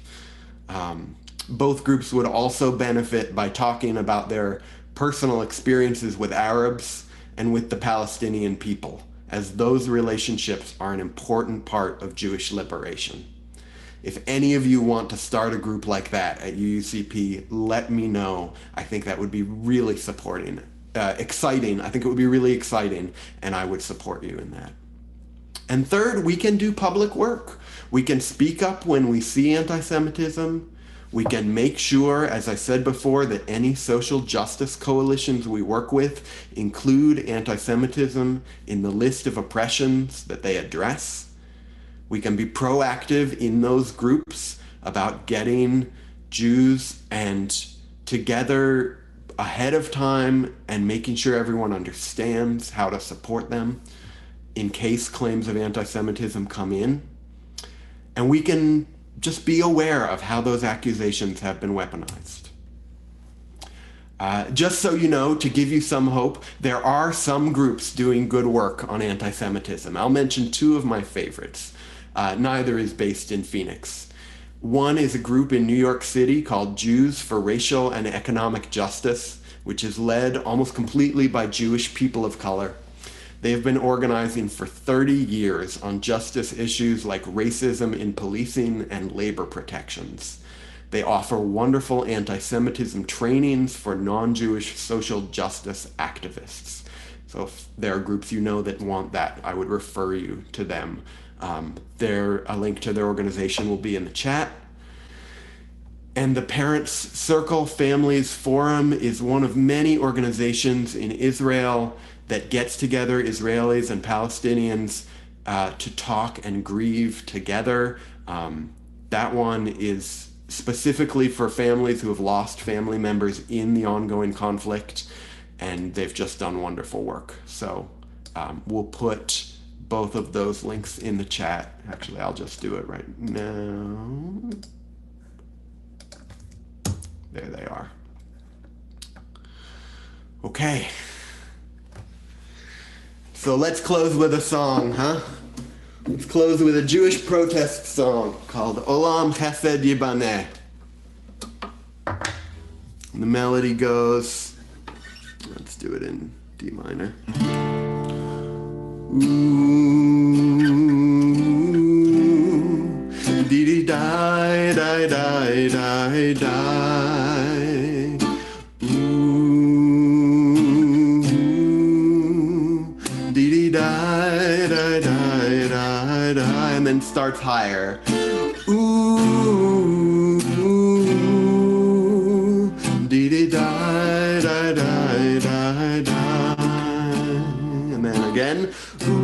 Both groups would also benefit by talking about their personal experiences with Arabs and with the Palestinian people, as those relationships are an important part of Jewish liberation. If any of you want to start a group like that at UUCP, let me know. I think that would be really exciting. I think it would be really exciting, and I would support you in that. And third, we can do public work. We can speak up when we see anti-Semitism. We can make sure, as I said before, that any social justice coalitions we work with include anti-Semitism in the list of oppressions that they address. We can be proactive in those groups about getting Jews and together ahead of time and making sure everyone understands how to support them in case claims of anti-Semitism come in. And we can just be aware of how those accusations have been weaponized. Just so you know, to give you some hope, there are some groups doing good work on anti-Semitism. I'll mention 2 of my favorites. Neither is based in Phoenix. One is a group in New York City called Jews for Racial and Economic Justice, which is led almost completely by Jewish people of color. They have been organizing for 30 years on justice issues like racism in policing and labor protections. They offer wonderful anti-Semitism trainings for non-Jewish social justice activists. So if there are groups you know that want that, I would refer you to them. A link to their organization will be in the chat. And the Parents Circle Families Forum is one of many organizations in Israel that gets together Israelis and Palestinians to talk and grieve together. That one is specifically for families who have lost family members in the ongoing conflict, and they've just done wonderful work. So we'll put both of those links in the chat. Actually, I'll just do it right now. There they are. Okay. So let's close with a song, huh? Let's close with a Jewish protest song called Olam Chesed Yibaneh. And the melody goes, let's do it in D minor. Ooh, dee dee die die die die die. and then starts higher. Ooh, dee dee die die die die die, and then again. Ooh,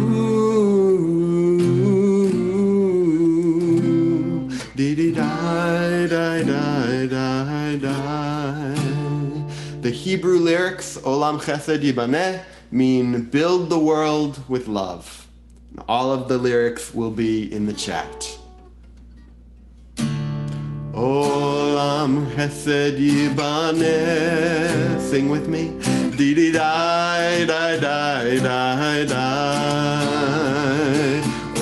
dee dee die die die die die. The Hebrew lyrics Olam Chesed Yibaneh mean build the world with love. All of the lyrics will be in the chat. Olam Chesed Yibaneh, sing with me. Dee dee die die die die die.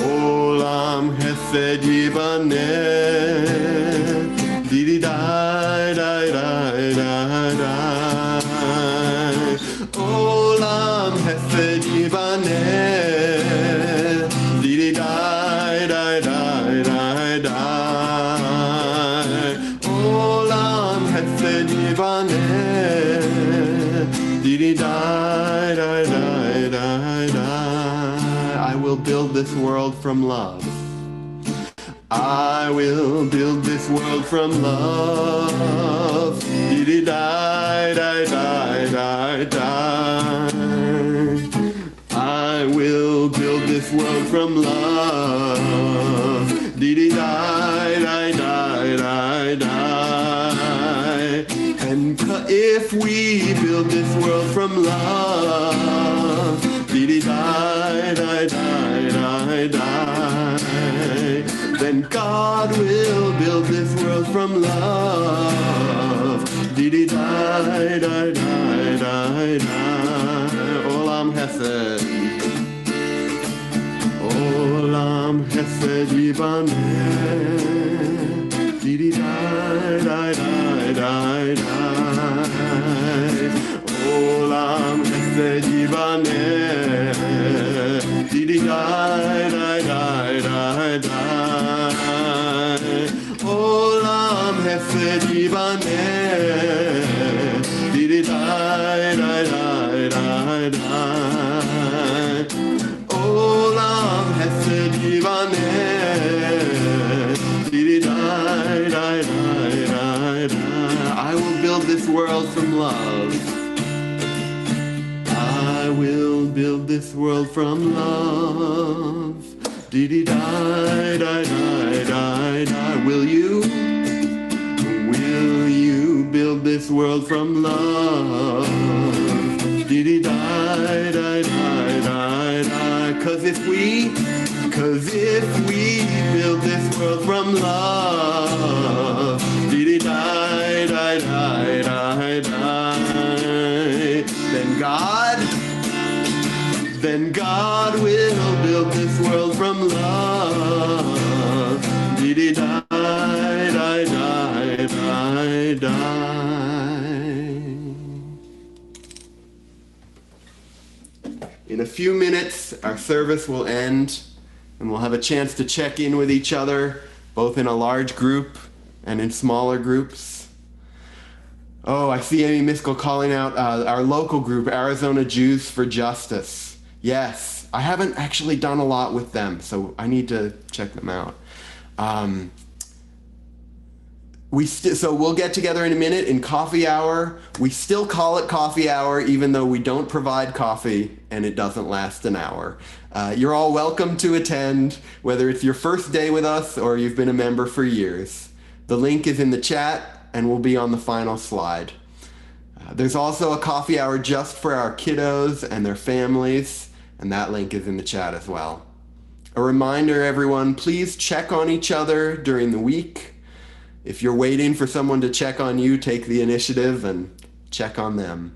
Olam Chesed Yibaneh, dee dee die die die die die. Olam Chesed Yibaneh, dee dee die die die die die. Olam Chesed Yibaneh, dee dee die die die die die. I will build this world from love. I will build this world from love. Dee dee die die die die die. I will build this world from love. Dee dee die die die die die. And if we build this world from love, dee dee die die die die die, then God will build this world from love. Dee dee die die die die die. Olam Hesed, Olam Hesed Yibaneh, dee dee die die die die die. Olam Hesed Yibaneh, dee dee die die die die die. Olam Hesed Yibaneh, dee dee die die die die die. Olam Hesed Yibaneh, dee dee die die die die die. I will build this world from love. I will build this world from love. Dee dee die die die die die. Will you? Will you build this world from love? Dee dee die die die die die. 'Cause if we build this world from love, dee dee die die die die die, then God will build this world from love. Dee dee die die die die die. In a few minutes, our service will end, and we'll have a chance to check in with each other, both in a large group and in smaller groups. Oh, I see Amy Miskell calling out our local group, Arizona Jews for Justice. Yes, I haven't actually done a lot with them, so I need to check them out. So we'll get together in a minute in coffee hour. We still call it coffee hour, even though we don't provide coffee and it doesn't last an hour. You're all welcome to attend, whether it's your first day with us or you've been a member for years. The link is in the chat and will be on the final slide. There's also a coffee hour just for our kiddos and their families, and that link is in the chat as well. A reminder, everyone, please check on each other during the week. If you're waiting for someone to check on you, take the initiative and check on them.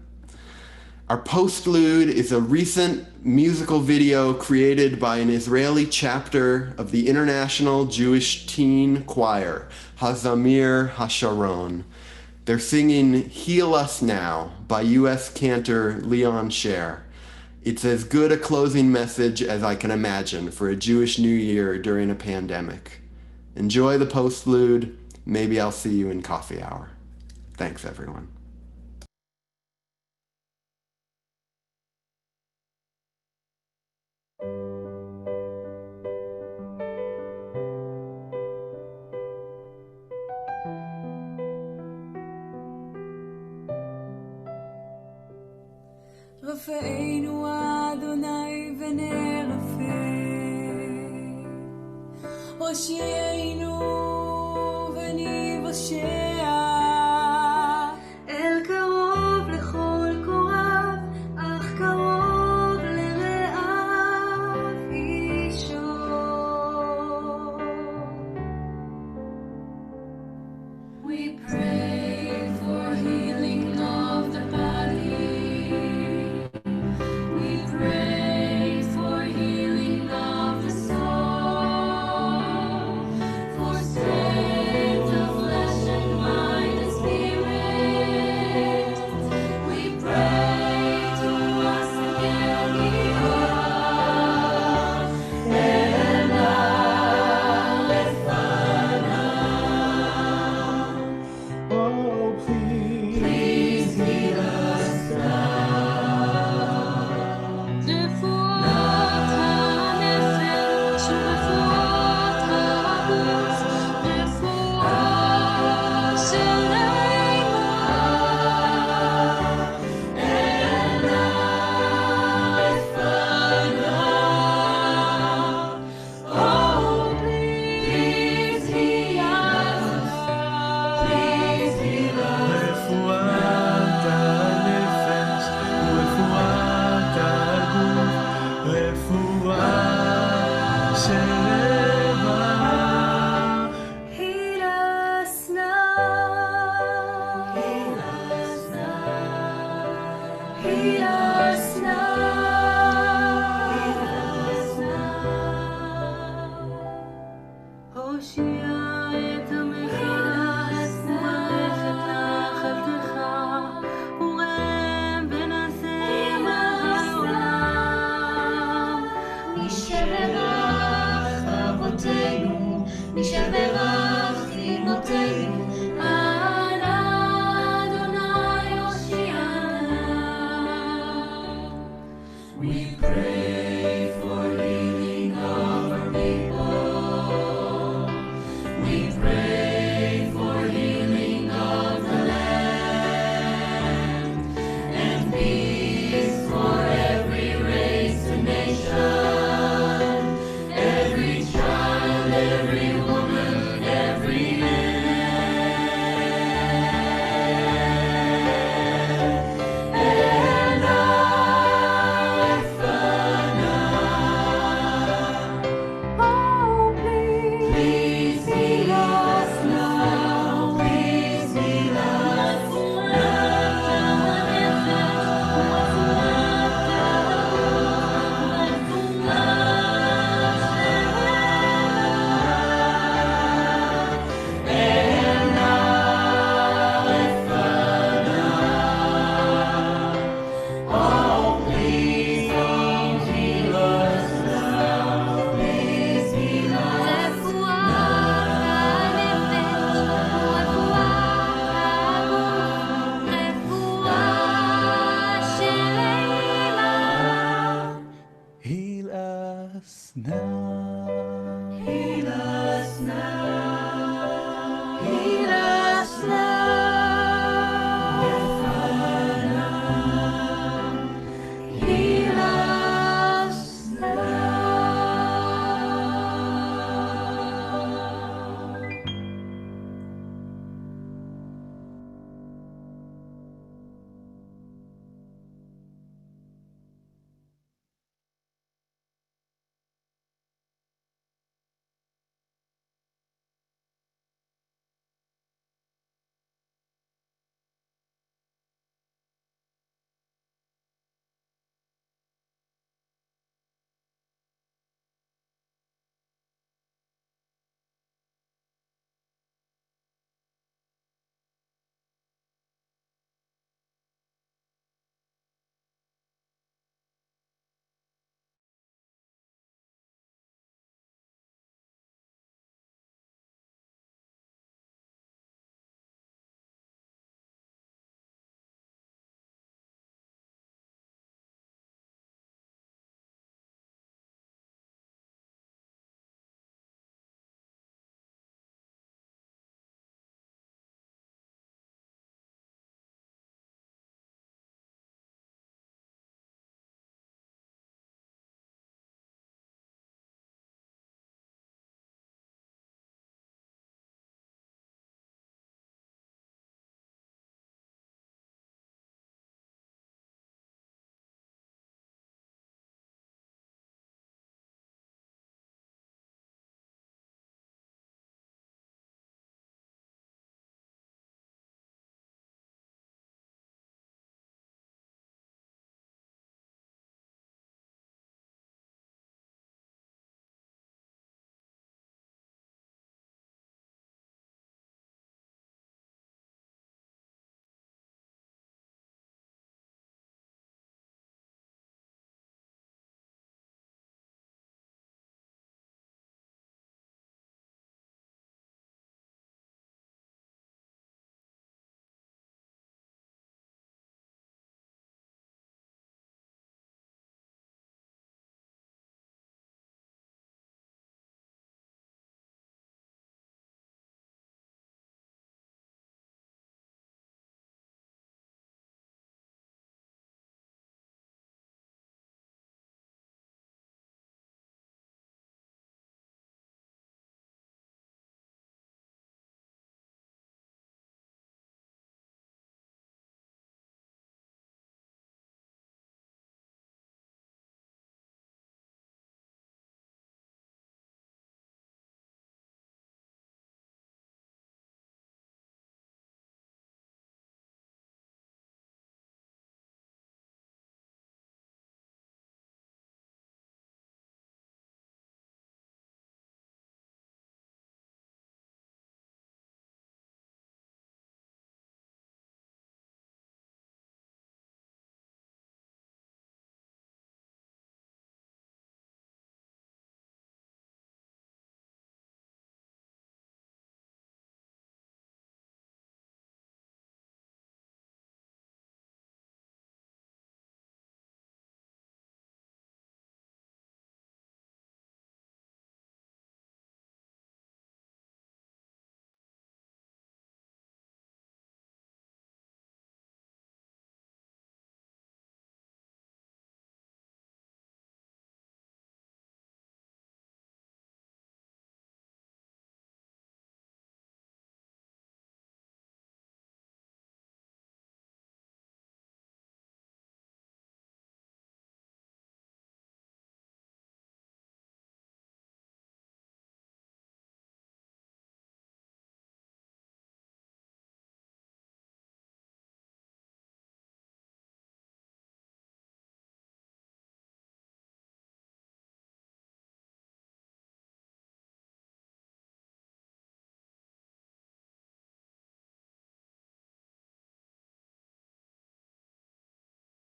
Our postlude is a recent musical video created by an Israeli chapter of the International Jewish Teen Choir, Hazamir Hasharon. They're singing Heal Us Now by U.S. cantor Leon Scher. It's as good a closing message as I can imagine for a Jewish New Year during a pandemic. Enjoy the postlude. Maybe I'll see you in coffee hour. Thanks, everyone. רפאנו אדוני ונרפא, הושיענו וניוושע, אל קרוב לכל קורב, אך קרוב לרעב אישו. We pray for healing of the body. We pray for healing of the soul, for strength of flesh and mind and spirit. We pray to us again, Oh, please. please heal us now. רפואת הנפש ורפואת הגוף, רפואה שלמה, אלה לפניו. Oh, please heal us. Please heal us. רפואת הנפש ורפואת הגוף, רפואה שלמה. Heal us now. Heal us now. Heal us now. Heal us now. הושיע את עמך ומלכת לחבתך, ורם ונשם העולם. נשבח אבותינו, נשבח אמותינו, אנא אדוני הושיענה. We pray for healing of our people. We pray for healing of the land and peace for every race and nation, every child, every woman, every man. And oh, please heal us now. Please heal us Heal us now.